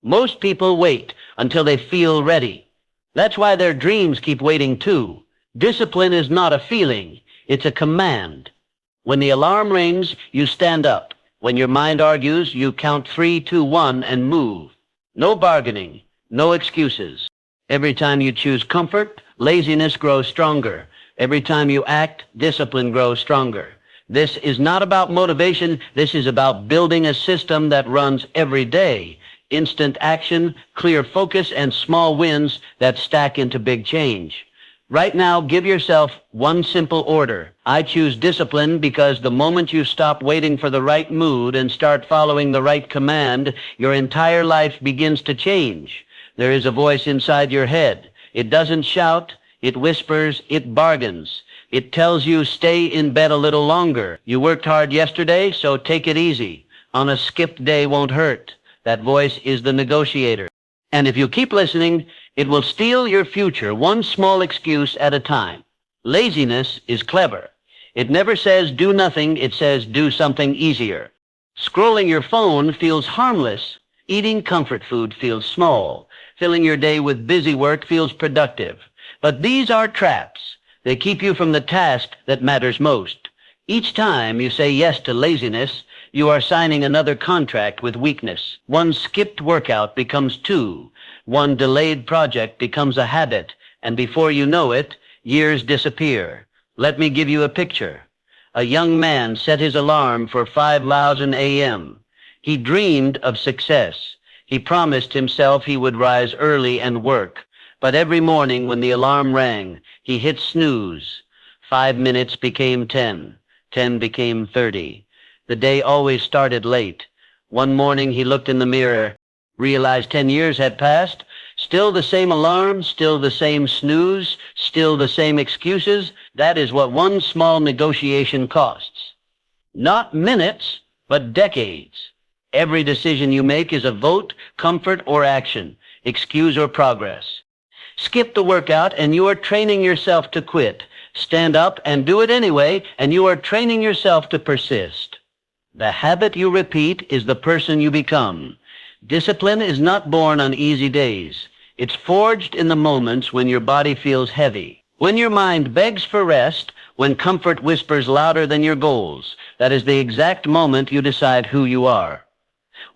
Most people wait until they feel ready. That's why their dreams keep waiting too. Discipline is not a feeling, it's a command. When the alarm rings, you stand up. When your mind argues, you count 3, 2, 1 and move. No bargaining, no excuses. Every time you choose comfort, laziness grows stronger. Every time you act, discipline grows stronger. This is not about motivation. This is about building a system that runs every day. Instant action, clear focus, and small wins that stack into big change. Right now, give yourself one simple order. I choose discipline because the moment you stop waiting for the right mood and start following the right command, your entire life begins to change. There is a voice inside your head. It doesn't shout, it whispers, it bargains. It tells you stay in bed a little longer. You worked hard yesterday, so take it easy. On a skipped day won't hurt. That voice is the negotiator. And if you keep listening, it will steal your future one small excuse at a time. Laziness is clever. It never says do nothing, it says do something easier. Scrolling your phone feels harmless. Eating comfort food feels small. Filling your day with busy work feels productive. But these are traps. They keep you from the task that matters most. Each time you say yes to laziness, you are signing another contract with weakness. One skipped workout becomes 2. One delayed project becomes a habit. And before you know it, years disappear. Let me give you a picture. A young man set his alarm for 5,000 a.m. He dreamed of success. He promised himself he would rise early and work. But every morning when the alarm rang, he hit snooze. 5 minutes became 10. 10 became 30. The day always started late. One morning he looked in the mirror, realized 10 years had passed. Still the same alarm, still the same snooze, still the same excuses. That is what one small negotiation costs. Not minutes, but decades. Every decision you make is a vote, comfort, or action, excuse or progress. Skip the workout and you are training yourself to quit. Stand up and do it anyway, and you are training yourself to persist. The habit you repeat is the person you become. Discipline is not born on easy days. It's forged in the moments when your body feels heavy. When your mind begs for rest, when comfort whispers louder than your goals, that is the exact moment you decide who you are.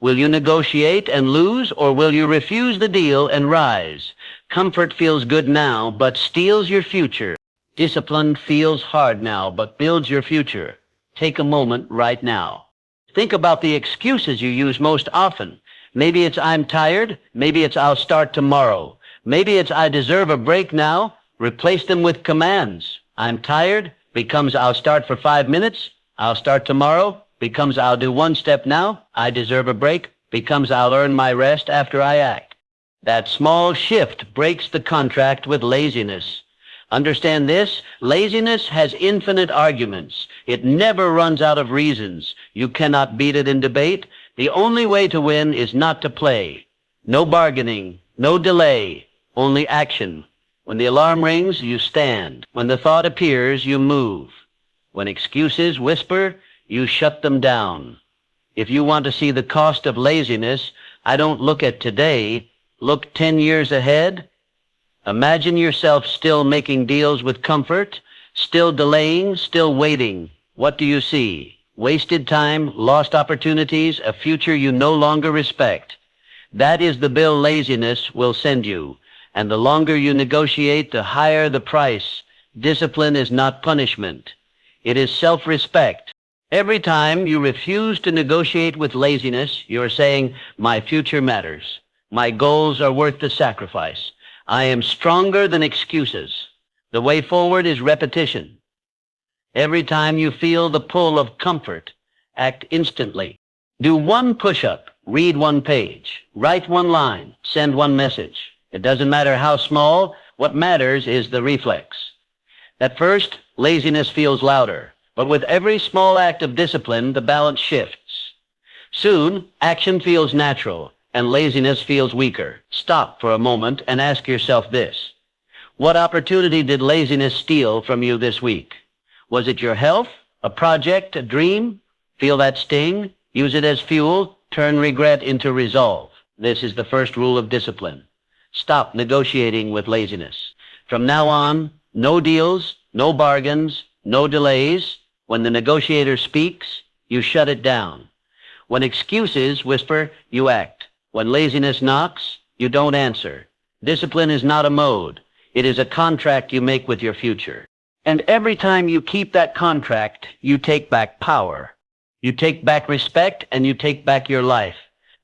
Will you negotiate and lose, or will you refuse the deal and rise? Comfort feels good now, but steals your future. Discipline feels hard now, but builds your future. Take a moment right now. Think about the excuses you use most often. Maybe it's I'm tired. Maybe it's I'll start tomorrow. Maybe it's I deserve a break now. Replace them with commands. I'm tired becomes I'll start for 5 minutes. I'll start tomorrow becomes I'll do one step now. I deserve a break becomes I'll earn my rest after I act. That small shift breaks the contract with laziness. Understand this, laziness has infinite arguments. It never runs out of reasons. You cannot beat it in debate. The only way to win is not to play. No bargaining, no delay, only action. When the alarm rings, you stand. When the thought appears, you move. When excuses whisper, you shut them down. If you want to see the cost of laziness, I don't look at today. Look 10 years ahead. Imagine yourself still making deals with comfort, still delaying, still waiting. What do you see? Wasted time, lost opportunities, a future you no longer respect. That is the bill laziness will send you. And the longer you negotiate, the higher the price. Discipline is not punishment. It is self-respect. Every time you refuse to negotiate with laziness, you are saying, my future matters. My goals are worth the sacrifice. I am stronger than excuses. The way forward is repetition. Every time you feel the pull of comfort, act instantly. Do one push-up, read one page, write one line, send one message. It doesn't matter how small. What matters is the reflex. At first, laziness feels louder, but with every small act of discipline, the balance shifts. Soon, action feels natural, and laziness feels weaker. Stop for a moment and ask yourself this. What opportunity did laziness steal from you this week? Was it your health, a project, a dream? Feel that sting? Use it as fuel. Turn regret into resolve. This is the first rule of discipline. Stop negotiating with laziness. From now on, no deals, no bargains, no delays. When the negotiator speaks, you shut it down. When excuses whisper, you act. When laziness knocks, you don't answer. Discipline is not a mode. It is a contract you make with your future. And every time you keep that contract, you take back power. You take back respect and you take back your life.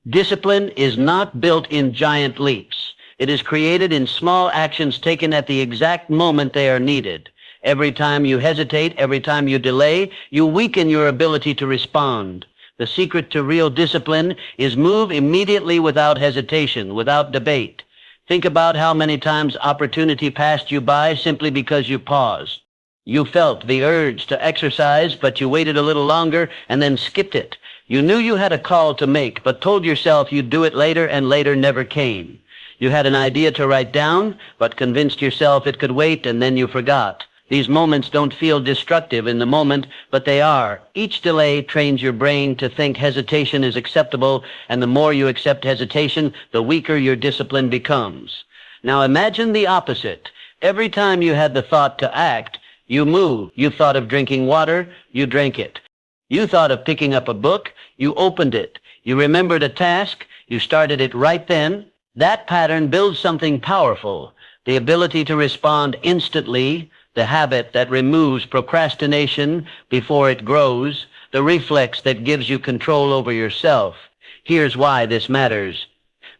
Discipline is not built in giant leaps. It is created in small actions taken at the exact moment they are needed. Every time you hesitate, every time you delay, you weaken your ability to respond. The secret to real discipline is move immediately without hesitation, without debate. Think about how many times opportunity passed you by simply because you paused. You felt the urge to exercise, but you waited a little longer and then skipped it. You knew you had a call to make, but told yourself you'd do it later, and later never came. You had an idea to write down, but convinced yourself it could wait, and then you forgot. These moments don't feel destructive in the moment, but they are. Each delay trains your brain to think hesitation is acceptable, and the more you accept hesitation, the weaker your discipline becomes. Now imagine the opposite. Every time you had the thought to act, you moved. You thought of drinking water, you drank it. You thought of picking up a book, you opened it. You remembered a task, you started it right then. That pattern builds something powerful, the ability to respond instantly, the habit that removes procrastination before it grows, the reflex that gives you control over yourself. Here's why this matters.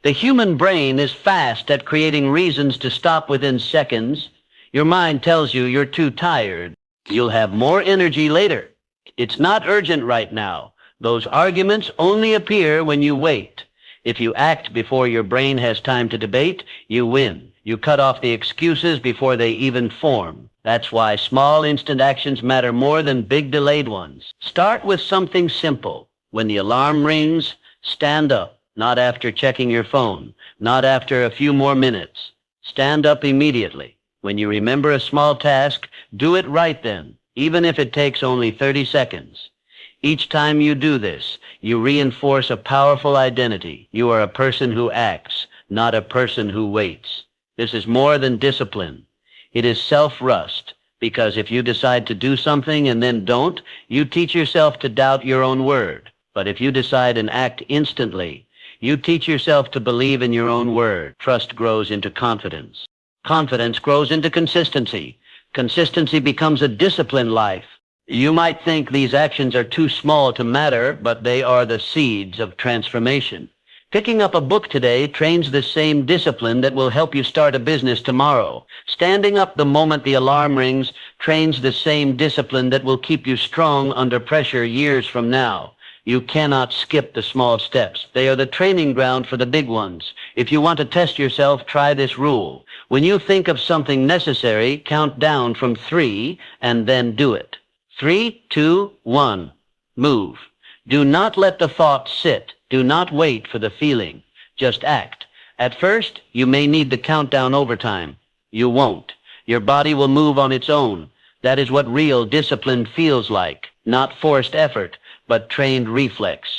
The human brain is fast at creating reasons to stop within seconds. Your mind tells you you're too tired. You'll have more energy later. It's not urgent right now. Those arguments only appear when you wait. If you act before your brain has time to debate, you win. You cut off the excuses before they even form. That's why small instant actions matter more than big delayed ones. Start with something simple. When the alarm rings, stand up, not after checking your phone, not after a few more minutes. Stand up immediately. When you remember a small task, do it right then, even if it takes only 30 seconds. Each time you do this, you reinforce a powerful identity. You are a person who acts, not a person who waits. This is more than discipline. It is self-rust, because if you decide to do something and then don't, you teach yourself to doubt your own word. But if you decide and act instantly, you teach yourself to believe in your own word. Trust grows into confidence. Confidence grows into consistency. Consistency becomes a disciplined life. You might think these actions are too small to matter, but they are the seeds of transformation. Picking up a book today trains the same discipline that will help you start a business tomorrow. Standing up the moment the alarm rings trains the same discipline that will keep you strong under pressure years from now. You cannot skip the small steps. They are the training ground for the big ones. If you want to test yourself, try this rule. When you think of something necessary, count down from 3 and then do it. 3, 2, 1. Move. Do not let the thought sit. Do not wait for the feeling. Just act. At first, you may need the countdown over time. You won't. Your body will move on its own. That is what real discipline feels like. Not forced effort, but trained reflex.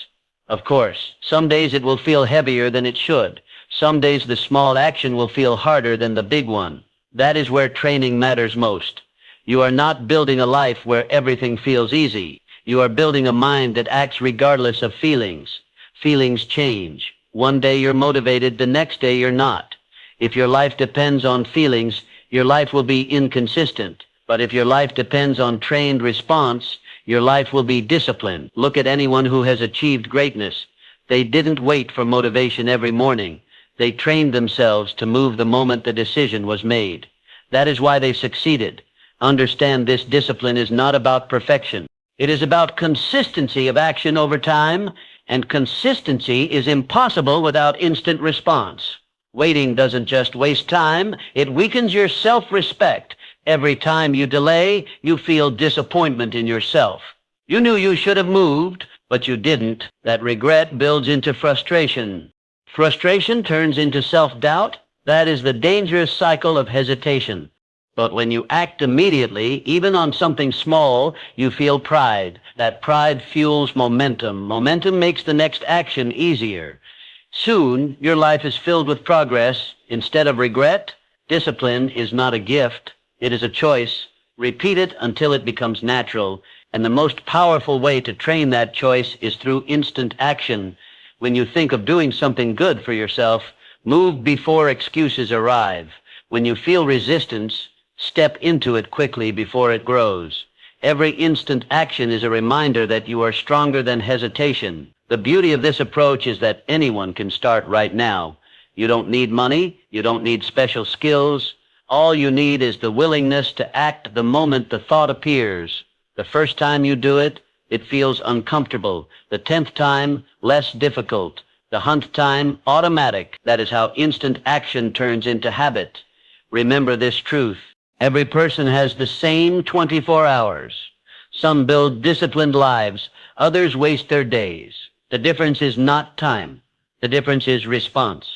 Of course, some days it will feel heavier than it should. Some days the small action will feel harder than the big one. That is where training matters most. You are not building a life where everything feels easy. You are building a mind that acts regardless of feelings. Feelings change. One day you're motivated, the next day you're not. If your life depends on feelings, your life will be inconsistent. But if your life depends on trained response, your life will be disciplined. Look at anyone who has achieved greatness. They didn't wait for motivation every morning. They trained themselves to move the moment the decision was made. That is why they succeeded. Understand this discipline is not about perfection. It is about consistency of action over time, and consistency is impossible without instant response. Waiting doesn't just waste time, it weakens your self-respect. Every time you delay, you feel disappointment in yourself. You knew you should have moved, but you didn't. That regret builds into frustration. Frustration turns into self-doubt. That is the dangerous cycle of hesitation. But when you act immediately, even on something small, you feel pride. That pride fuels momentum. Momentum makes the next action easier. Soon, your life is filled with progress. Instead of regret, discipline is not a gift. It is a choice. Repeat it until it becomes natural. And the most powerful way to train that choice is through instant action. When you think of doing something good for yourself, move before excuses arrive. When you feel resistance, step into it quickly before it grows. Every instant action is a reminder that you are stronger than hesitation. The beauty of this approach is that anyone can start right now. You don't need money. You don't need special skills. All you need is the willingness to act the moment the thought appears. The first time you do it, it feels uncomfortable. The 10th time, less difficult. The 100th time, automatic. That is how instant action turns into habit. Remember this truth. Every person has the same 24 hours. Some build disciplined lives. Others waste their days. The difference is not time. The difference is response.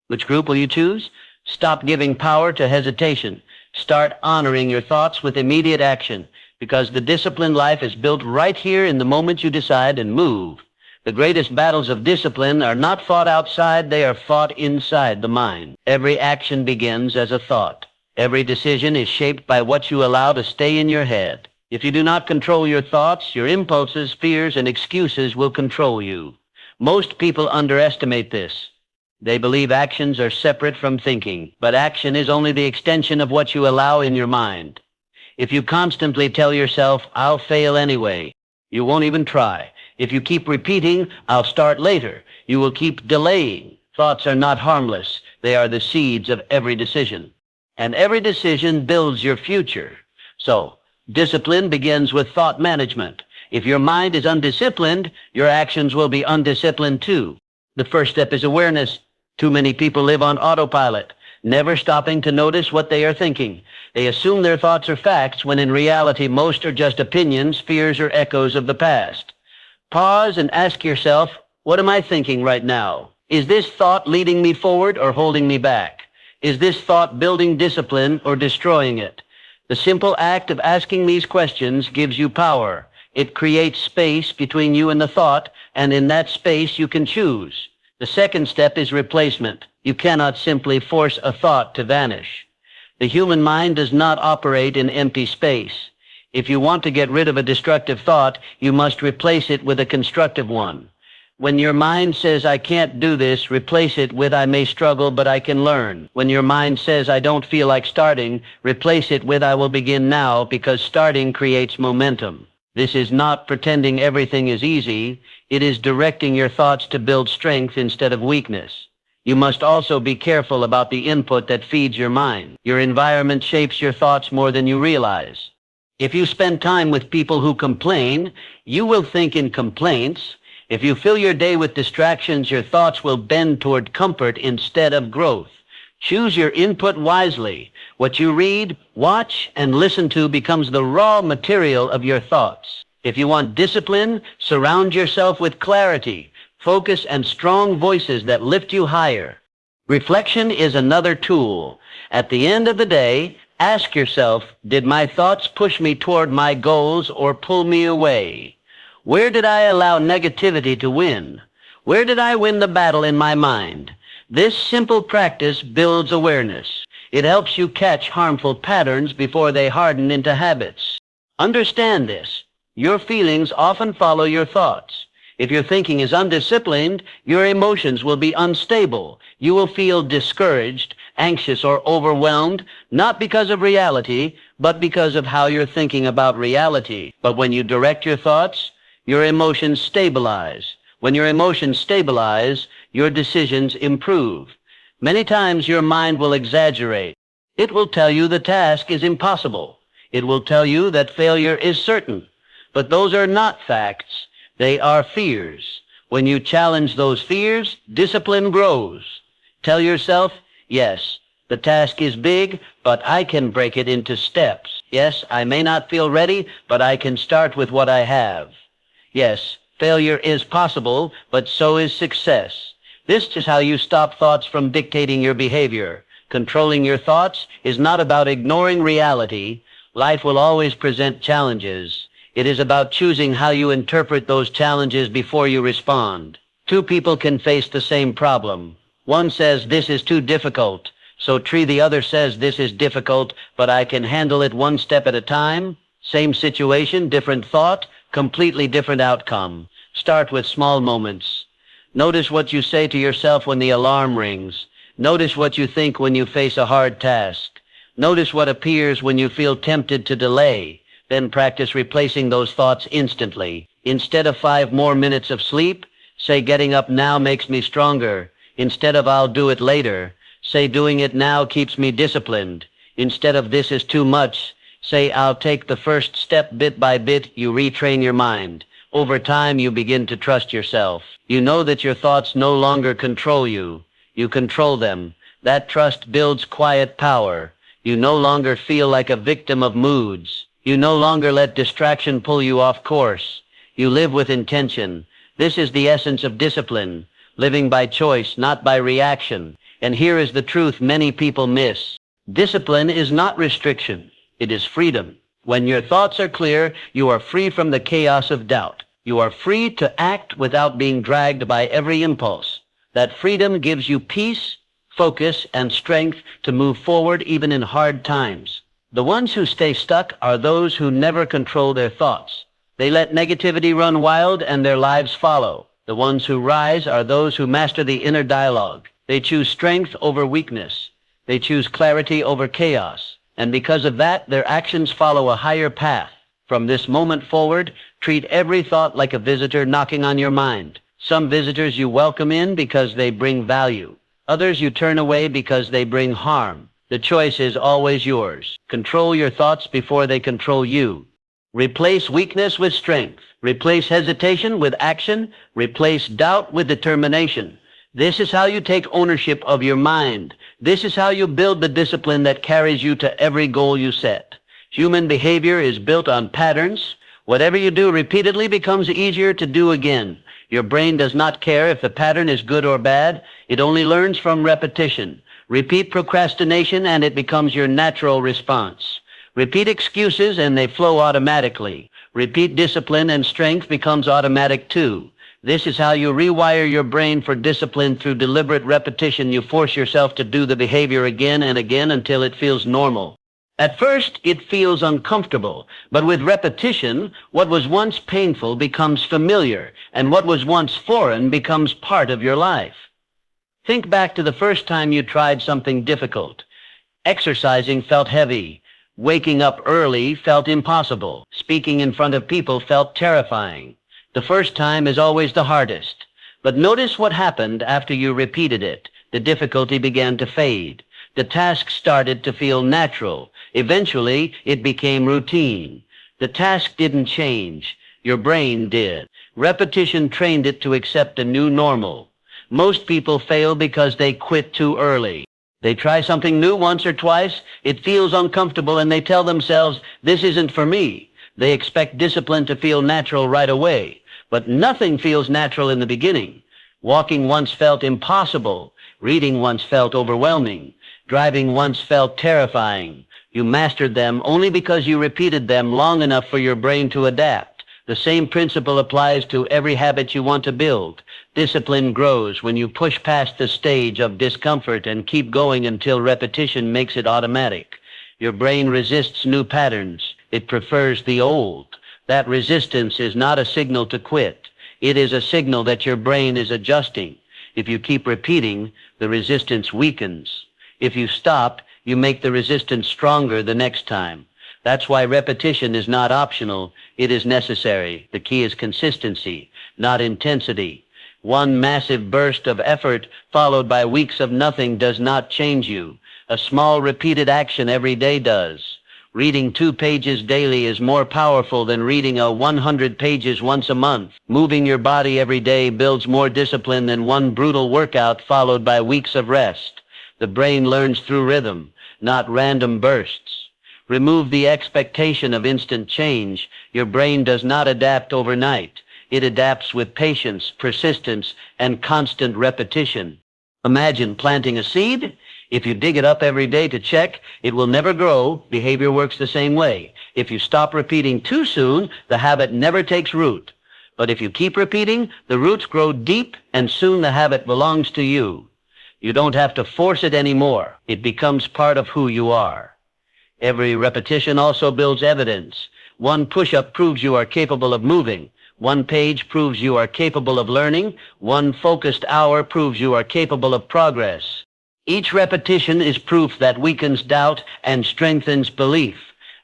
Which group will you choose? Stop giving power to hesitation. Start honoring your thoughts with immediate action, because the disciplined life is built right here in the moment you decide and move. The greatest battles of discipline are not fought outside, they are fought inside the mind. Every action begins as a thought. Every decision is shaped by what you allow to stay in your head. If you do not control your thoughts, your impulses, fears, and excuses will control you. Most people underestimate this. They believe actions are separate from thinking, but action is only the extension of what you allow in your mind. If you constantly tell yourself, "I'll fail anyway," you won't even try. If you keep repeating, "I'll start later," you will keep delaying. Thoughts are not harmless. They are the seeds of every decision. And every decision builds your future. So, discipline begins with thought management. If your mind is undisciplined, your actions will be undisciplined too. The first step is awareness. Too many people live on autopilot, never stopping to notice what they are thinking. They assume their thoughts are facts when in reality most are just opinions, fears, or echoes of the past. Pause and ask yourself, what am I thinking right now? Is this thought leading me forward or holding me back? Is this thought building discipline or destroying it? The simple act of asking these questions gives you power. It creates space between you and the thought, and in that space you can choose. The second step is replacement. You cannot simply force a thought to vanish. The human mind does not operate in empty space. If you want to get rid of a destructive thought, you must replace it with a constructive one. When your mind says, "I can't do this," replace it with, "I may struggle, but I can learn." When your mind says, "I don't feel like starting," replace it with, "I will begin now," because starting creates momentum. This is not pretending everything is easy. It is directing your thoughts to build strength instead of weakness. You must also be careful about the input that feeds your mind. Your environment shapes your thoughts more than you realize. If you spend time with people who complain, you will think in complaints. If you fill your day with distractions, your thoughts will bend toward comfort instead of growth. Choose your input wisely. What you read, watch, and listen to becomes the raw material of your thoughts. If you want discipline, surround yourself with clarity, focus, and strong voices that lift you higher. Reflection is another tool. At the end of the day, ask yourself, did my thoughts push me toward my goals or pull me away? Where did I allow negativity to win? Where did I win the battle in my mind? This simple practice builds awareness. It helps you catch harmful patterns before they harden into habits. Understand this. Your feelings often follow your thoughts. If your thinking is undisciplined, your emotions will be unstable. You will feel discouraged, anxious, or overwhelmed, not because of reality, but because of how you're thinking about reality. But when you direct your thoughts, your emotions stabilize. When your emotions stabilize, your decisions improve. Many times your mind will exaggerate. It will tell you the task is impossible. It will tell you that failure is certain. But those are not facts. They are fears. When you challenge those fears, discipline grows. Tell yourself, yes, the task is big, but I can break it into steps. Yes, I may not feel ready, but I can start with what I have. Yes, failure is possible, but so is success. This is how you stop thoughts from dictating your behavior. Controlling your thoughts is not about ignoring reality. Life will always present challenges. It is about choosing how you interpret those challenges before you respond. Two people can face the same problem. One says this is too difficult, so the other says this is difficult, but I can handle it one step at a time. Same situation, different thought, completely different outcome. Start with small moments. Notice what you say to yourself when the alarm rings. Notice what you think when you face a hard task. Notice what appears when you feel tempted to delay. Then practice replacing those thoughts instantly. Instead of 5 more minutes of sleep, say getting up now makes me stronger. Instead of I'll do it later, say doing it now keeps me disciplined. Instead of this is too much, say I'll take the first step bit by bit. You retrain your mind. Over time, you begin to trust yourself. You know that your thoughts no longer control you. You control them. That trust builds quiet power. You no longer feel like a victim of moods. You no longer let distraction pull you off course. You live with intention. This is the essence of discipline, living by choice, not by reaction. And here is the truth many people miss. Discipline is not restriction. It is freedom. When your thoughts are clear, you are free from the chaos of doubt. You are free to act without being dragged by every impulse. That freedom gives you peace, focus, and strength to move forward even in hard times. The ones who stay stuck are those who never control their thoughts. They let negativity run wild and their lives follow. The ones who rise are those who master the inner dialogue. They choose strength over weakness. They choose clarity over chaos. And because of that, their actions follow a higher path. From this moment forward, treat every thought like a visitor knocking on your mind. Some visitors you welcome in because they bring value. Others you turn away because they bring harm. The choice is always yours. Control your thoughts before they control you. Replace weakness with strength. Replace hesitation with action. Replace doubt with determination. This is how you take ownership of your mind. This is how you build the discipline that carries you to every goal you set. Human behavior is built on patterns. Whatever you do repeatedly becomes easier to do again. Your brain does not care if the pattern is good or bad. It only learns from repetition. Repeat procrastination and it becomes your natural response. Repeat excuses and they flow automatically. Repeat discipline and strength becomes automatic too. This is how you rewire your brain for discipline through deliberate repetition. You force yourself to do the behavior again and again until it feels normal. At first, it feels uncomfortable, but with repetition, what was once painful becomes familiar, and what was once foreign becomes part of your life. Think back to the first time you tried something difficult. Exercising felt heavy. Waking up early felt impossible. Speaking in front of people felt terrifying. The first time is always the hardest. But notice what happened after you repeated it. The difficulty began to fade. The task started to feel natural. Eventually, it became routine. The task didn't change. Your brain did. Repetition trained it to accept a new normal. Most people fail because they quit too early. They try something new once or twice, it feels uncomfortable, and they tell themselves, this isn't for me. They expect discipline to feel natural right away. But nothing feels natural in the beginning. Walking once felt impossible. Reading once felt overwhelming. Driving once felt terrifying. You mastered them only because you repeated them long enough for your brain to adapt. The same principle applies to every habit you want to build. Discipline grows when you push past the stage of discomfort and keep going until repetition makes it automatic. Your brain resists new patterns. It prefers the old. That resistance is not a signal to quit. It is a signal that your brain is adjusting. If you keep repeating, the resistance weakens. If you stop, you make the resistance stronger the next time. That's why repetition is not optional. It is necessary. The key is consistency, not intensity. One massive burst of effort followed by weeks of nothing does not change you. A small repeated action every day does. Reading 2 pages daily is more powerful than reading 100 pages once a month. Moving your body every day builds more discipline than one brutal workout followed by weeks of rest. The brain learns through rhythm, not random bursts. Remove the expectation of instant change. Your brain does not adapt overnight. It adapts with patience, persistence, and constant repetition. Imagine planting a seed. If you dig it up every day to check, it will never grow. Behavior works the same way. If you stop repeating too soon, the habit never takes root. But if you keep repeating, the roots grow deep and soon the habit belongs to you. You don't have to force it anymore. It becomes part of who you are. Every repetition also builds evidence. One push-up proves you are capable of moving. One page proves you are capable of learning. One focused hour proves you are capable of progress. Each repetition is proof that weakens doubt and strengthens belief.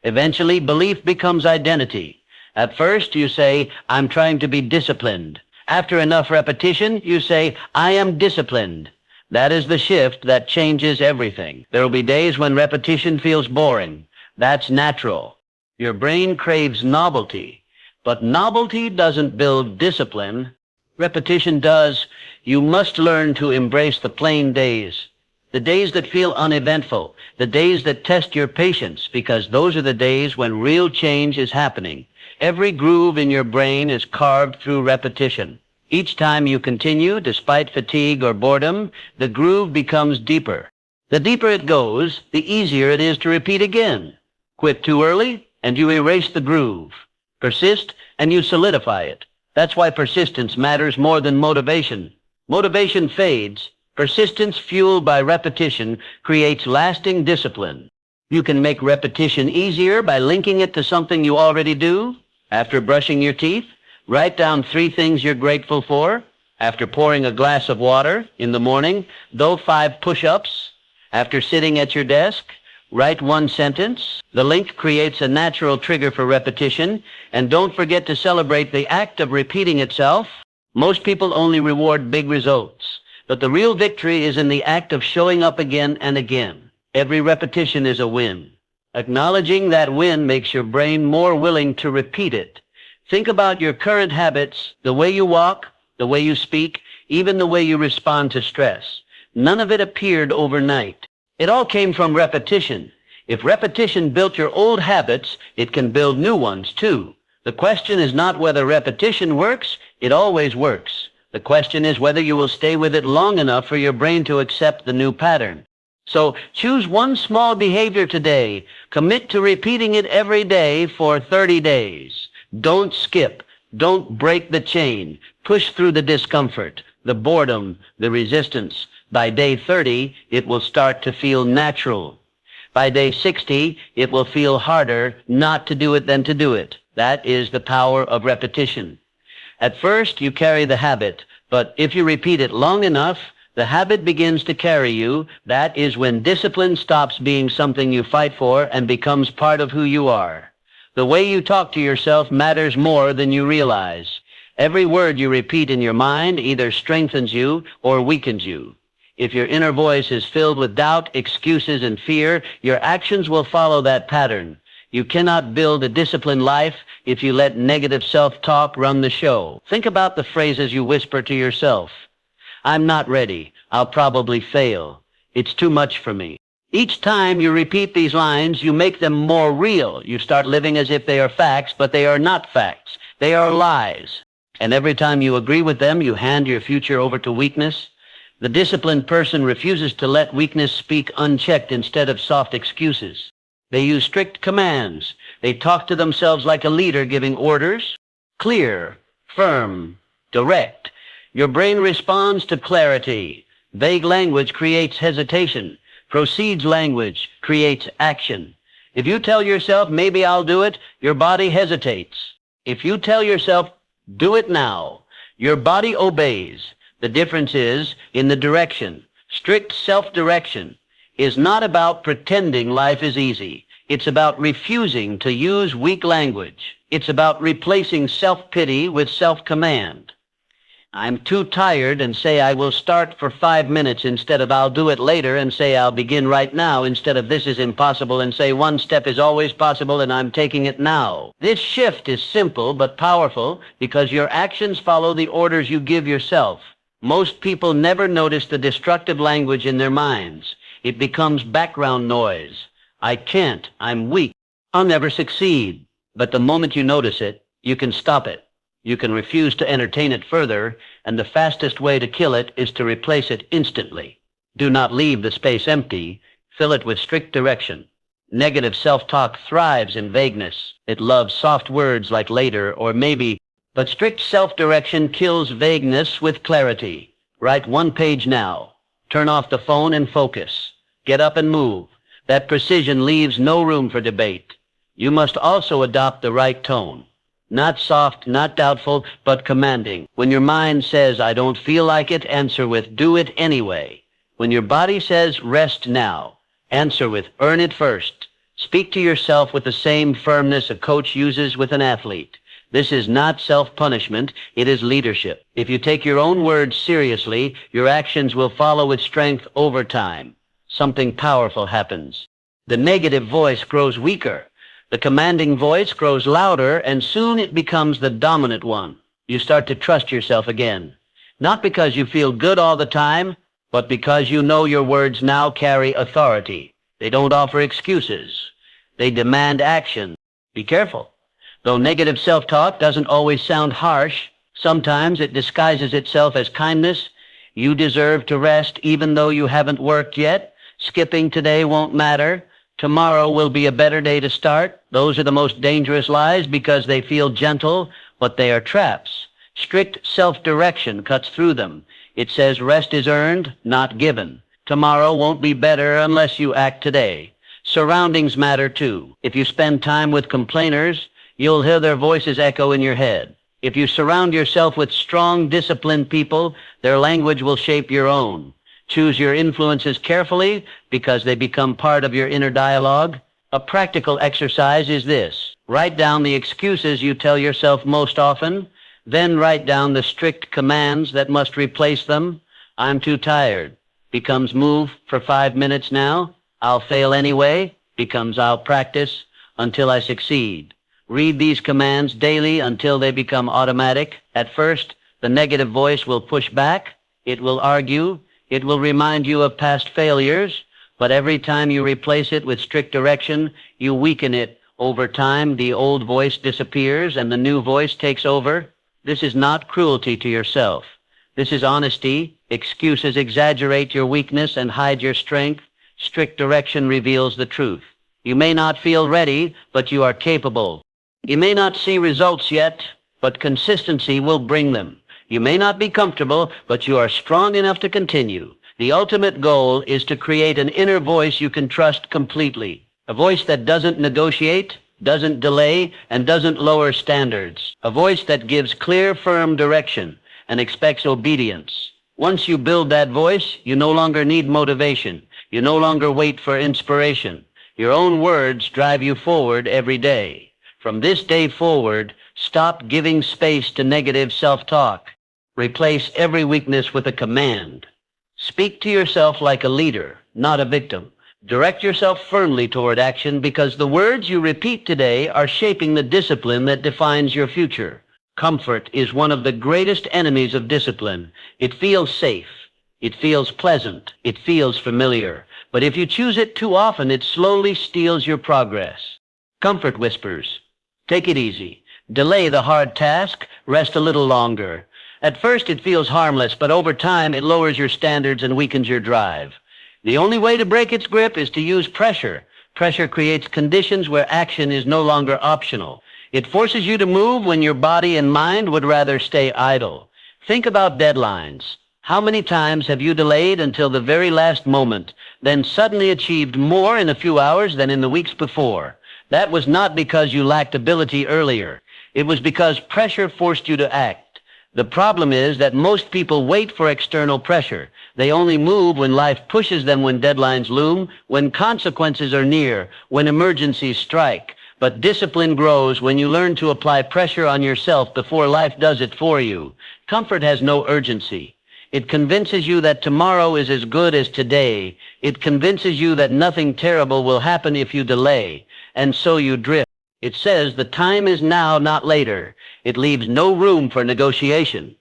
Eventually, belief becomes identity. At first, you say, I'm trying to be disciplined. After enough repetition, you say, I am disciplined. That is the shift that changes everything. There will be days when repetition feels boring. That's natural. Your brain craves novelty. But novelty doesn't build discipline. Repetition does. You must learn to embrace the plain days. The days that feel uneventful. The days that test your patience, because those are the days when real change is happening. Every groove in your brain is carved through repetition. Each time you continue, despite fatigue or boredom, the groove becomes deeper. The deeper it goes, the easier it is to repeat again. Quit too early, and you erase the groove. Persist, and you solidify it. That's why persistence matters more than motivation. Motivation fades. Persistence fueled by repetition creates lasting discipline. You can make repetition easier by linking it to something you already do. After brushing your teeth, write down 3 things you're grateful for. After pouring a glass of water in the morning, do 5 push-ups. After sitting at your desk, write 1 sentence. The link creates a natural trigger for repetition, and don't forget to celebrate the act of repeating itself. Most people only reward big results, but the real victory is in the act of showing up again and again. Every repetition is a win. Acknowledging that win makes your brain more willing to repeat it. Think about your current habits, the way you walk, the way you speak, even the way you respond to stress. None of it appeared overnight. It all came from repetition. If repetition built your old habits, it can build new ones too. The question is not whether repetition works, it always works. The question is whether you will stay with it long enough for your brain to accept the new pattern. So choose one small behavior today. Commit to repeating it every day for 30 days. Don't skip. Don't break the chain. Push through the discomfort, the boredom, the resistance. By day 30, it will start to feel natural. By day 60, it will feel harder not to do it than to do it. That is the power of repetition. At first, you carry the habit, but if you repeat it long enough, the habit begins to carry you. That is when discipline stops being something you fight for and becomes part of who you are. The way you talk to yourself matters more than you realize. Every word you repeat in your mind either strengthens you or weakens you. If your inner voice is filled with doubt, excuses, and fear, your actions will follow that pattern. You cannot build a disciplined life if you let negative self-talk run the show. Think about the phrases you whisper to yourself. I'm not ready. I'll probably fail. It's too much for me. Each time you repeat these lines, you make them more real. You start living as if they are facts, but they are not facts. They are lies. And every time you agree with them, you hand your future over to weakness. The disciplined person refuses to let weakness speak unchecked instead of soft excuses. They use strict commands. They talk to themselves like a leader giving orders. Clear, firm, direct. Your brain responds to clarity. Vague language creates hesitation. Proceeds language creates action. If you tell yourself, maybe I'll do it, your body hesitates. If you tell yourself, do it now, your body obeys. The difference is in the direction. Strict self-direction is not about pretending life is easy. It's about refusing to use weak language. It's about replacing self-pity with self-command. I'm too tired and say I will start for 5 minutes instead of I'll do it later, and say I'll begin right now instead of this is impossible, and say one step is always possible and I'm taking it now. This shift is simple but powerful because your actions follow the orders you give yourself. Most people never notice the destructive language in their minds. It becomes background noise. I can't. I'm weak. I'll never succeed. But the moment you notice it, you can stop it. You can refuse to entertain it further, and the fastest way to kill it is to replace it instantly. Do not leave the space empty. Fill it with strict direction. Negative self-talk thrives in vagueness. It loves soft words like later or maybe. But strict self-direction kills vagueness with clarity. Write one page now. Turn off the phone and focus. Get up and move. That precision leaves no room for debate. You must also adopt the right tone. Not soft, not doubtful, but commanding. When your mind says, I don't feel like it, answer with, do it anyway. When your body says, rest now, answer with, earn it first. Speak to yourself with the same firmness a coach uses with an athlete. This is not self-punishment, it is leadership. If you take your own words seriously, your actions will follow with strength over time. Something powerful happens. The negative voice grows weaker. The commanding voice grows louder, and soon it becomes the dominant one. You start to trust yourself again. Not because you feel good all the time, but because you know your words now carry authority. They don't offer excuses. They demand action. Be careful. Though negative self-talk doesn't always sound harsh, sometimes it disguises itself as kindness. You deserve to rest even though you haven't worked yet. Skipping today won't matter. Tomorrow will be a better day to start. Those are the most dangerous lies because they feel gentle, but they are traps. Strict self-direction cuts through them. It says rest is earned, not given. Tomorrow won't be better unless you act today. Surroundings matter too. If you spend time with complainers, you'll hear their voices echo in your head. If you surround yourself with strong, disciplined people, their language will shape your own. Choose your influences carefully because they become part of your inner dialogue. A practical exercise is this. Write down the excuses you tell yourself most often, then write down the strict commands that must replace them. I'm too tired becomes move for 5 minutes now. I'll fail anyway becomes I'll practice until I succeed. Read these commands daily until they become automatic. At first, the negative voice will push back. It will argue. It will remind you of past failures. But every time you replace it with strict direction, you weaken it. Over time, the old voice disappears and the new voice takes over. This is not cruelty to yourself. This is honesty. Excuses exaggerate your weakness and hide your strength. Strict direction reveals the truth. You may not feel ready, but you are capable. You may not see results yet, but consistency will bring them. You may not be comfortable, but you are strong enough to continue. The ultimate goal is to create an inner voice you can trust completely. A voice that doesn't negotiate, doesn't delay, and doesn't lower standards. A voice that gives clear, firm direction and expects obedience. Once you build that voice, you no longer need motivation. You no longer wait for inspiration. Your own words drive you forward every day. From this day forward, stop giving space to negative self-talk. Replace every weakness with a command. Speak to yourself like a leader, not a victim. Direct yourself firmly toward action because the words you repeat today are shaping the discipline that defines your future. Comfort is one of the greatest enemies of discipline. It feels safe. It feels pleasant. It feels familiar. But if you choose it too often, it slowly steals your progress. Comfort whispers. Take it easy. Delay the hard task. Rest a little longer. At first it feels harmless, but over time it lowers your standards and weakens your drive. The only way to break its grip is to use pressure. Pressure creates conditions where action is no longer optional. It forces you to move when your body and mind would rather stay idle. Think about deadlines. How many times have you delayed until the very last moment, then suddenly achieved more in a few hours than in the weeks before? That was not because you lacked ability earlier. It was because pressure forced you to act. The problem is that most people wait for external pressure. They only move when life pushes them, when deadlines loom, when consequences are near, when emergencies strike. But discipline grows when you learn to apply pressure on yourself before life does it for you. Comfort has no urgency. It convinces you that tomorrow is as good as today. It convinces you that nothing terrible will happen if you delay, and so you drift. It says the time is now, not later. It leaves no room for negotiation.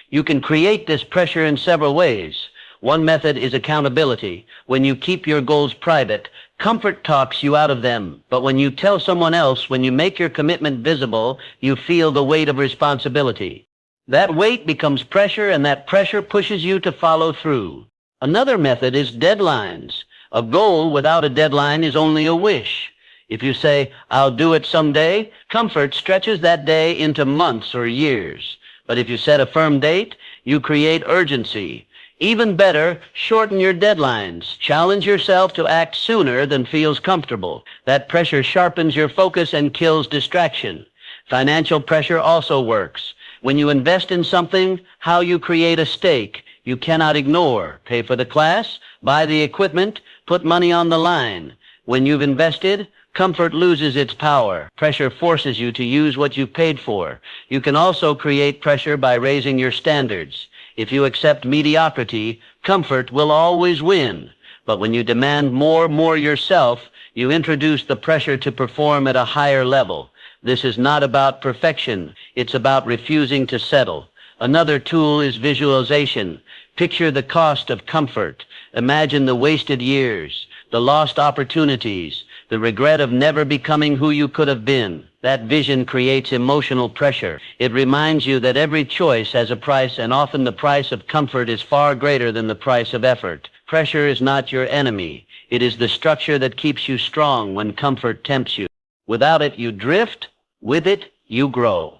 You can create this pressure in several ways. One method is accountability. When you keep your goals private, comfort talks you out of them. But when you tell someone else, when you make your commitment visible, you feel the weight of responsibility. That weight becomes pressure, and that pressure pushes you to follow through. Another method is deadlines. A goal without a deadline is only a wish. If you say, I'll do it someday, comfort stretches that day into months or years. But if you set a firm date, you create urgency. Even better, shorten your deadlines. Challenge yourself to act sooner than feels comfortable. That pressure sharpens your focus and kills distraction. Financial pressure also works. When you invest in something, how you create a stake you cannot ignore. Pay for the class, buy the equipment, put money on the line. When you've invested, comfort loses its power. Pressure forces you to use what you've paid for. You can also create pressure by raising your standards. If you accept mediocrity, comfort will always win. But when you demand more yourself, you introduce the pressure to perform at a higher level. This is not about perfection. It's about refusing to settle. Another tool is visualization. Picture the cost of comfort. Imagine the wasted years, the lost opportunities, the regret of never becoming who you could have been. That vision creates emotional pressure. It reminds you that every choice has a price, and often the price of comfort is far greater than the price of effort. Pressure is not your enemy. It is the structure that keeps you strong when comfort tempts you. Without it, you drift. With it, you grow.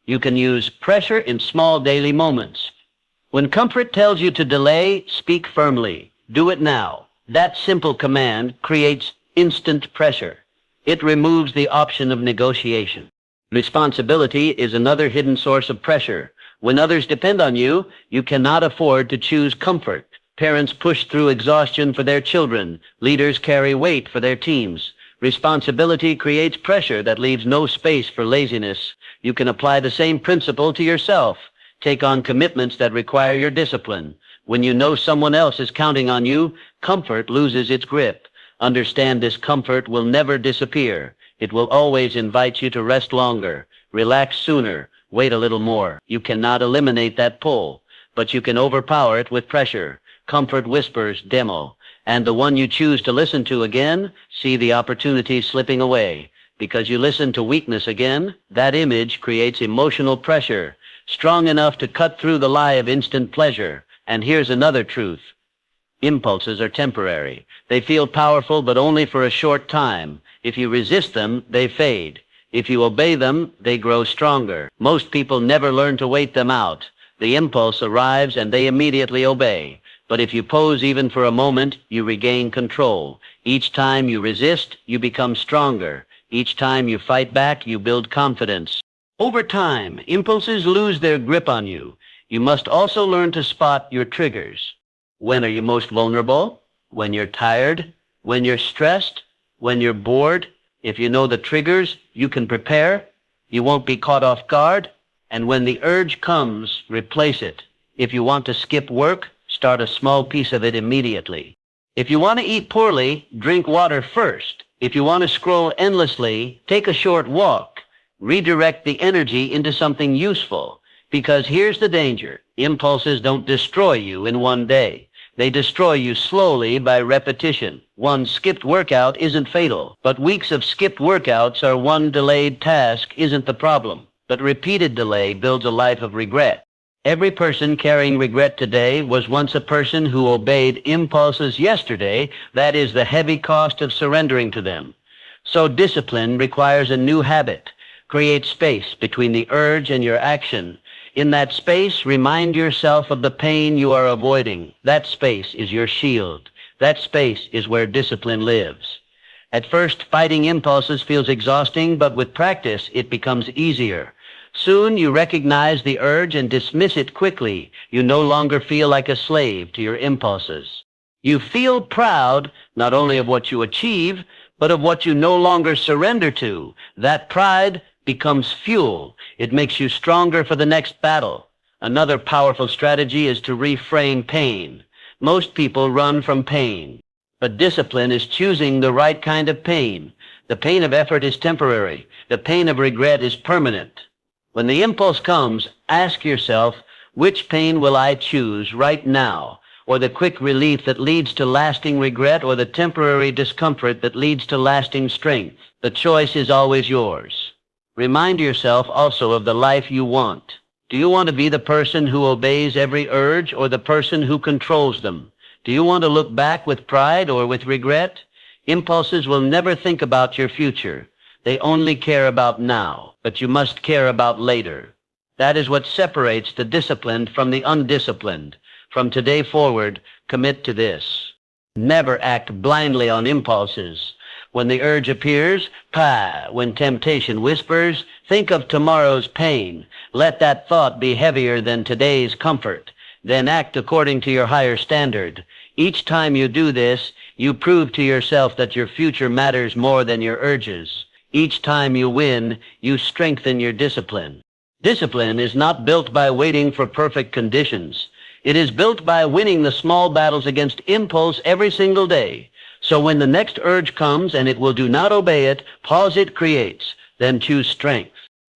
You can use pressure in small daily moments. When comfort tells you to delay, speak firmly. Do it now. That simple command creates instant pressure. It removes the option of negotiation. Responsibility is another hidden source of pressure. When others depend on you, you cannot afford to choose comfort. Parents push through exhaustion for their children. Leaders carry weight for their teams. Responsibility creates pressure that leaves no space for laziness. You can apply the same principle to yourself. Take on commitments that require your discipline. When you know someone else is counting on you, comfort loses its grip. Understand this comfort will never disappear. It will always invite you to rest longer, relax sooner, wait a little more. You cannot eliminate that pull, but you can overpower it with pressure. Comfort whispers, demo. And the one you choose to listen to again, see the opportunity slipping away. Because you listen to weakness again, that image creates emotional pressure, strong enough to cut through the lie of instant pleasure. And here's another truth. Impulses are temporary. They feel powerful, but only for a short time. If you resist them, they fade. If you obey them, they grow stronger. Most people never learn to wait them out. The impulse arrives and they immediately obey. But if you pause even for a moment, you regain control. Each time you resist, you become stronger. Each time you fight back, you build confidence. Over time, impulses lose their grip on you. You must also learn to spot your triggers. When are you most vulnerable? When you're tired? When you're stressed? When you're bored? If you know the triggers, you can prepare. You won't be caught off guard. And when the urge comes, replace it. If you want to skip work, start a small piece of it immediately. If you want to eat poorly, drink water first. If you want to scroll endlessly, take a short walk. Redirect the energy into something useful. Because here's the danger. Impulses don't destroy you in one day. They destroy you slowly by repetition. One skipped workout isn't fatal, but weeks of skipped workouts or one delayed task isn't the problem. But repeated delay builds a life of regret. Every person carrying regret today was once a person who obeyed impulses yesterday. That is the heavy cost of surrendering to them. So discipline requires a new habit. Create space between the urge and your action. In that space, remind yourself of the pain you are avoiding. That space is your shield. That space is where discipline lives. At first, fighting impulses feels exhausting, but with practice, it becomes easier. Soon, you recognize the urge and dismiss it quickly. You no longer feel like a slave to your impulses. You feel proud, not only of what you achieve, but of what you no longer surrender to. That pride becomes fuel. It makes you stronger for the next battle. Another powerful strategy is to reframe pain. Most people run from pain, but discipline is choosing the right kind of pain. The pain of effort is temporary. The pain of regret is permanent. When the impulse comes, ask yourself, which pain will I choose right now? Or the quick relief that leads to lasting regret, or the temporary discomfort that leads to lasting strength? The choice is always yours. Remind yourself also of the life you want. Do you want to be the person who obeys every urge or the person who controls them? Do you want to look back with pride or with regret? Impulses will never think about your future. They only care about now, but you must care about later. That is what separates the disciplined from the undisciplined. From today forward, commit to this. Never act blindly on impulses. When the urge appears, when temptation whispers, think of tomorrow's pain. Let that thought be heavier than today's comfort. Then act according to your higher standard. Each time you do this, you prove to yourself that your future matters more than your urges. Each time you win, you strengthen your discipline. Discipline is not built by waiting for perfect conditions. It is built by winning the small battles against impulse every single day. So when the next urge comes and it will do not obey it, pause it creates, then choose strength.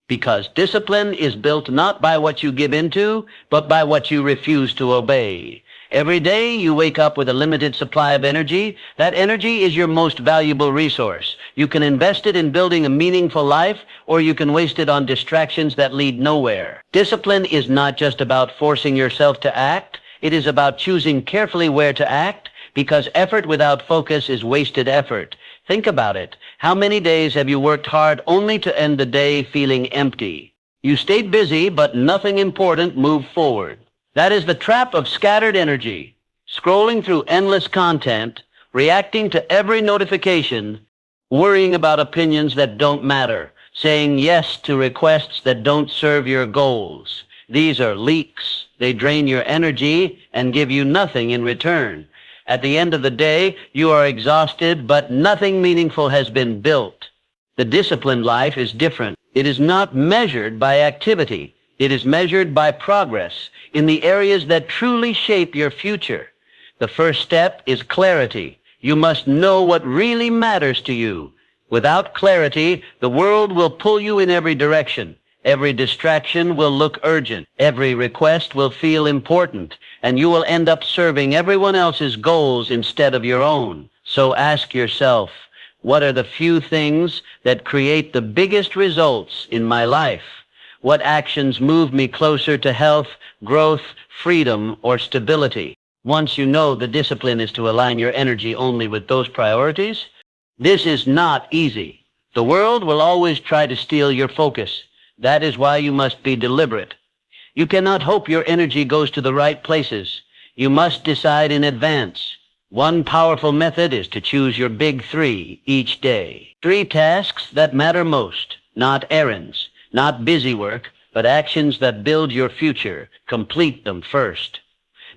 Because discipline is built not by what you give into, but by what you refuse to obey. Every day you wake up with a limited supply of energy. That energy is your most valuable resource. You can invest it in building a meaningful life, or you can waste it on distractions that lead nowhere. Discipline is not just about forcing yourself to act. It is about choosing carefully where to act, because effort without focus is wasted effort. Think about it. How many days have you worked hard only to end the day feeling empty? You stayed busy, but nothing important moved forward. That is the trap of scattered energy. Scrolling through endless content, reacting to every notification, worrying about opinions that don't matter, saying yes to requests that don't serve your goals. These are leaks. They drain your energy and give you nothing in return. At the end of the day, you are exhausted, but nothing meaningful has been built. The disciplined life is different. It is not measured by activity. It is measured by progress in the areas that truly shape your future. The first step is clarity. You must know what really matters to you. Without clarity, the world will pull you in every direction. Every distraction will look urgent. Every request will feel important, and you will end up serving everyone else's goals instead of your own. So ask yourself, what are the few things that create the biggest results in my life? What actions move me closer to health, growth, freedom, or stability? Once you know the discipline is to align your energy only with those priorities, this is not easy. The world will always try to steal your focus. That is why you must be deliberate. You cannot hope your energy goes to the right places. You must decide in advance. One powerful method is to choose your big 3 each day. 3 tasks that matter most, not errands, not busy work, but actions that build your future. Complete them first.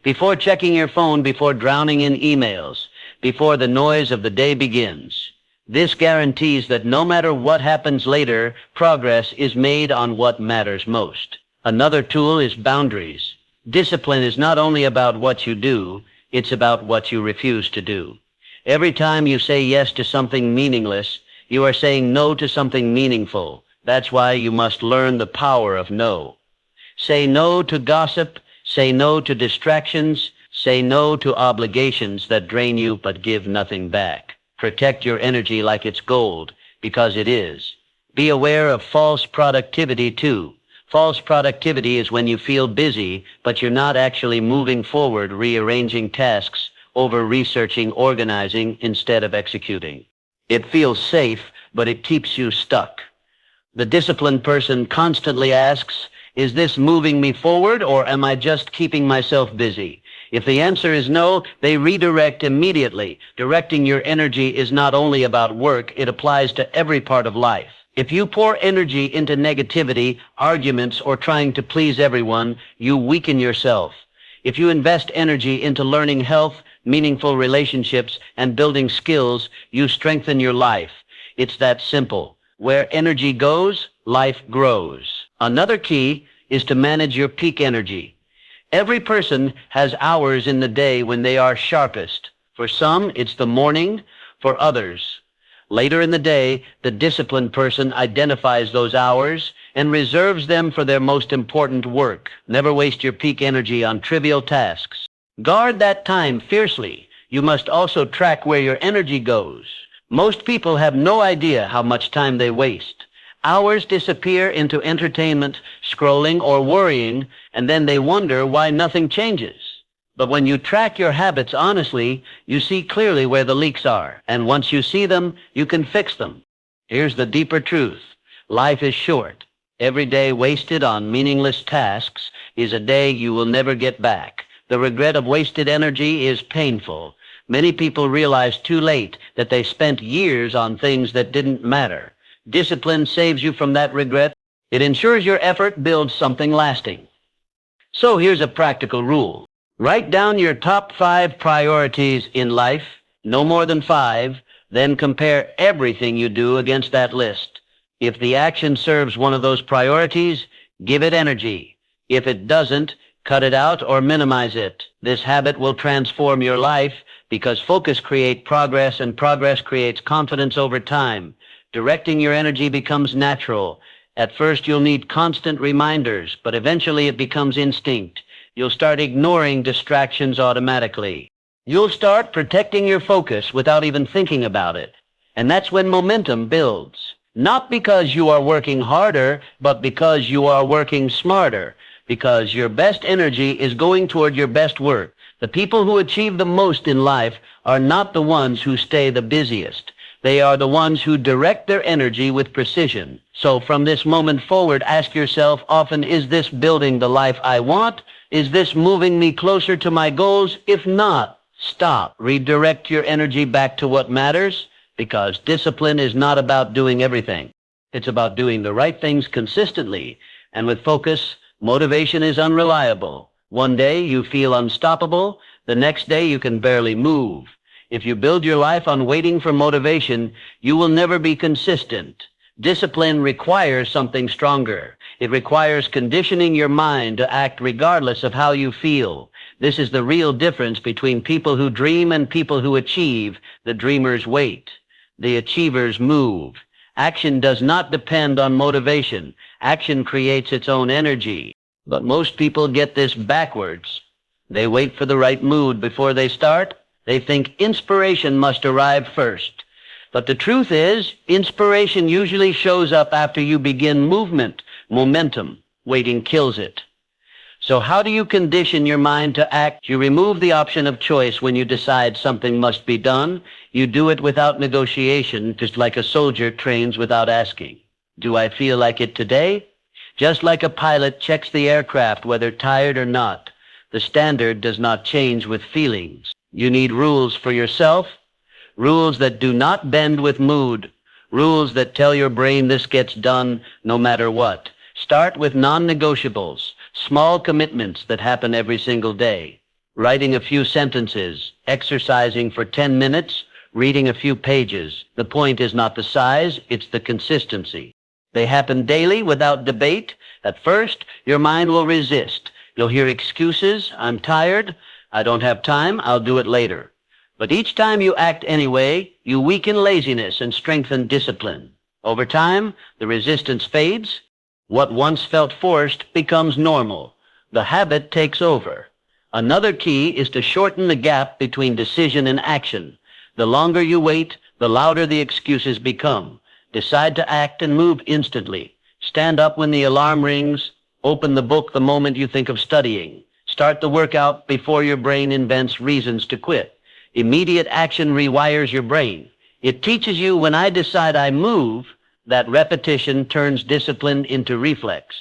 Before checking your phone, before drowning in emails, before the noise of the day begins. This guarantees that no matter what happens later, progress is made on what matters most. Another tool is boundaries. Discipline is not only about what you do, it's about what you refuse to do. Every time you say yes to something meaningless, you are saying no to something meaningful. That's why you must learn the power of no. Say no to gossip, say no to distractions, say no to obligations that drain you but give nothing back. Protect your energy like it's gold, because it is. Be aware of false productivity too. False productivity is when you feel busy, but you're not actually moving forward, rearranging tasks, over-researching, organizing instead of executing. It feels safe, but it keeps you stuck. The disciplined person constantly asks, is this moving me forward, or am I just keeping myself busy? If the answer is no, they redirect immediately. Directing your energy is not only about work, it applies to every part of life. If you pour energy into negativity, arguments, or trying to please everyone, you weaken yourself. If you invest energy into learning health, meaningful relationships, and building skills, you strengthen your life. It's that simple. Where energy goes, life grows. Another key is to manage your peak energy. Every person has hours in the day when they are sharpest. For some, it's the morning. For others, later in the day, the disciplined person identifies those hours and reserves them for their most important work. Never waste your peak energy on trivial tasks. Guard that time fiercely. You must also track where your energy goes. Most people have no idea how much time they waste. Hours disappear into entertainment, scrolling, or worrying, and then they wonder why nothing changes. But when you track your habits honestly, you see clearly where the leaks are. And once you see them, you can fix them. Here's the deeper truth. Life is short. Every day wasted on meaningless tasks is a day you will never get back. The regret of wasted energy is painful. Many people realize too late that they spent years on things that didn't matter. Discipline saves you from that regret. It ensures your effort builds something lasting. So here's a practical rule. Write down your top 5 priorities in life, no more than 5, then compare everything you do against that list. If the action serves one of those priorities, give it energy. If it doesn't, cut it out or minimize it. This habit will transform your life because focus creates progress and progress creates confidence over time. Directing your energy becomes natural. At first you'll need constant reminders, but eventually it becomes instinct. You'll start ignoring distractions automatically. You'll start protecting your focus without even thinking about it. And that's when momentum builds. Not because you are working harder, but because you are working smarter. Because your best energy is going toward your best work. The people who achieve the most in life are not the ones who stay the busiest. They are the ones who direct their energy with precision. So from this moment forward, ask yourself often, is this building the life I want? Is this moving me closer to my goals? If not, stop. Redirect your energy back to what matters, because discipline is not about doing everything. It's about doing the right things consistently. And with focus, motivation is unreliable. One day you feel unstoppable. The next day you can barely move. If you build your life on waiting for motivation, you will never be consistent. Discipline requires something stronger. It requires conditioning your mind to act regardless of how you feel. This is the real difference between people who dream and people who achieve. The dreamers wait. The achievers move. Action does not depend on motivation. Action creates its own energy. But most people get this backwards. They wait for the right mood before they start. They think inspiration must arrive first. But the truth is, inspiration usually shows up after you begin movement, momentum. Waiting kills it. So how do you condition your mind to act? You remove the option of choice when you decide something must be done. You do it without negotiation, just like a soldier trains without asking. Do I feel like it today? Just like a pilot checks the aircraft whether tired or not. The standard does not change with feelings. You need rules for yourself, rules that do not bend with mood, rules that tell your brain this gets done no matter what. Start with non-negotiables, small commitments that happen every single day. Writing a few sentences, exercising for 10 minutes, reading a few pages. The point is not the size, it's the consistency. They happen daily without debate. At first, your mind will resist. You'll hear excuses, I'm tired, I don't have time, I'll do it later. But each time you act anyway, you weaken laziness and strengthen discipline. Over time, the resistance fades. What once felt forced becomes normal. The habit takes over. Another key is to shorten the gap between decision and action. The longer you wait, the louder the excuses become. Decide to act and move instantly. Stand up when the alarm rings. Open the book the moment you think of studying. Start the workout before your brain invents reasons to quit. Immediate action rewires your brain. It teaches you when I decide I move, that repetition turns discipline into reflex.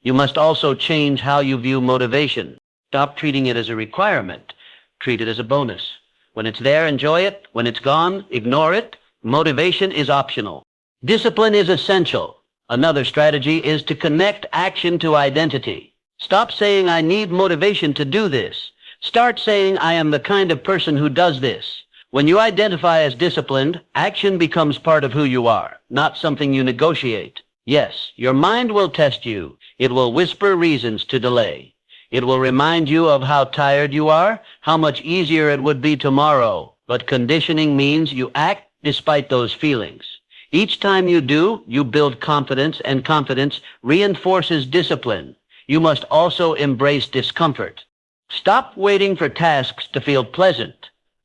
You must also change how you view motivation. Stop treating it as a requirement. Treat it as a bonus. When it's there, enjoy it. When it's gone, ignore it. Motivation is optional. Discipline is essential. Another strategy is to connect action to identity. Stop saying I need motivation to do this. Start saying I am the kind of person who does this. When you identify as disciplined, action becomes part of who you are, not something you negotiate. Yes, your mind will test you. It will whisper reasons to delay. It will remind you of how tired you are, how much easier it would be tomorrow. But conditioning means you act despite those feelings. Each time you do, you build confidence, and confidence reinforces discipline. You must also embrace discomfort. Stop waiting for tasks to feel pleasant.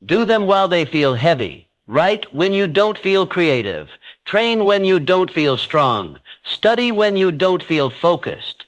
Do them while they feel heavy. Write when you don't feel creative. Train when you don't feel strong. Study when you don't feel focused.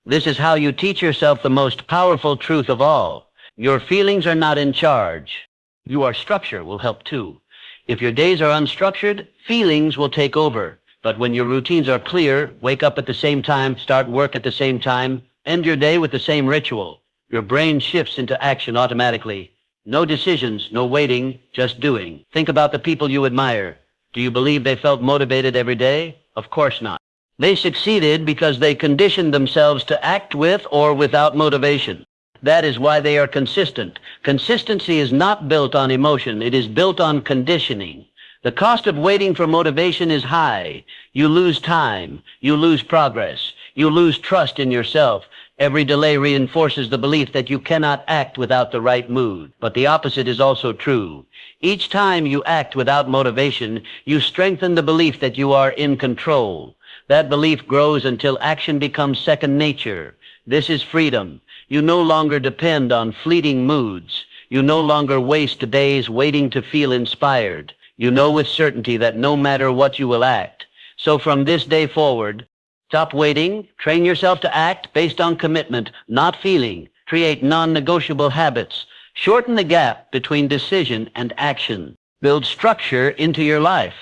This is how you teach yourself the most powerful truth of all. Your feelings are not in charge. Your structure will help too. If your days are unstructured, feelings will take over. But when your routines are clear, wake up at the same time, start work at the same time, end your day with the same ritual, your brain shifts into action automatically. No decisions, no waiting, just doing. Think about the people you admire. Do you believe they felt motivated every day? Of course not. They succeeded because they conditioned themselves to act with or without motivation. That is why they are consistent. Consistency is not built on emotion. It is built on conditioning. The cost of waiting for motivation is high. You lose time. You lose progress. You lose trust in yourself. Every delay reinforces the belief that you cannot act without the right mood. But the opposite is also true. Each time you act without motivation, you strengthen the belief that you are in control. That belief grows until action becomes second nature. This is freedom. You no longer depend on fleeting moods. You no longer waste days waiting to feel inspired. You know with certainty that no matter what you will act. So from this day forward, stop waiting. Train yourself to act based on commitment, not feeling. Create non-negotiable habits. Shorten the gap between decision and action. Build structure into your life.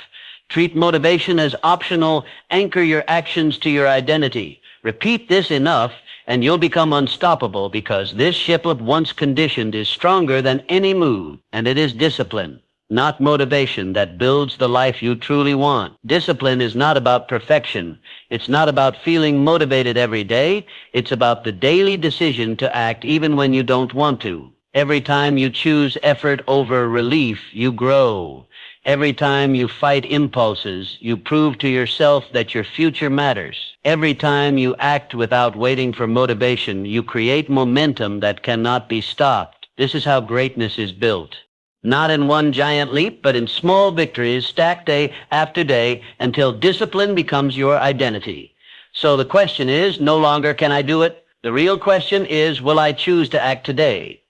Treat motivation as optional. Anchor your actions to your identity. Repeat this enough, and you'll become unstoppable because this ship of once conditioned is stronger than any mood, and it is discipline, not motivation, that builds the life you truly want. Discipline is not about perfection. It's not about feeling motivated every day. It's about the daily decision to act even when you don't want to. Every time you choose effort over relief, you grow. Every time you fight impulses, you prove to yourself that your future matters. Every time you act without waiting for motivation, you create momentum that cannot be stopped. This is how greatness is built. Not in one giant leap, but in small victories stacked day after day until discipline becomes your identity. So the question is, no longer can I do it? The real question is, will I choose to act today?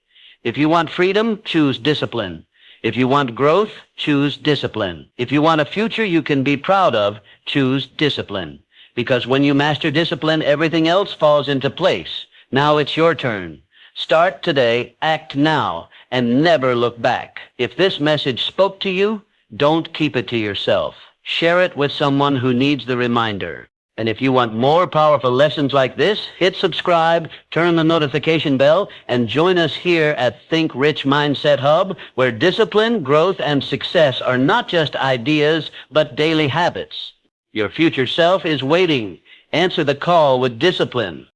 If you want freedom, choose discipline. If you want growth, choose discipline. If you want a future you can be proud of, choose discipline. Because when you master discipline, everything else falls into place. Now it's your turn. Start today, act now, and never look back. If this message spoke to you, don't keep it to yourself. Share it with someone who needs the reminder. And if you want more powerful lessons like this, hit subscribe, turn the notification bell, and join us here at Think Rich Mindset Hub, where discipline, growth, and success are not just ideas, but daily habits. Your future self is waiting. Answer the call with discipline.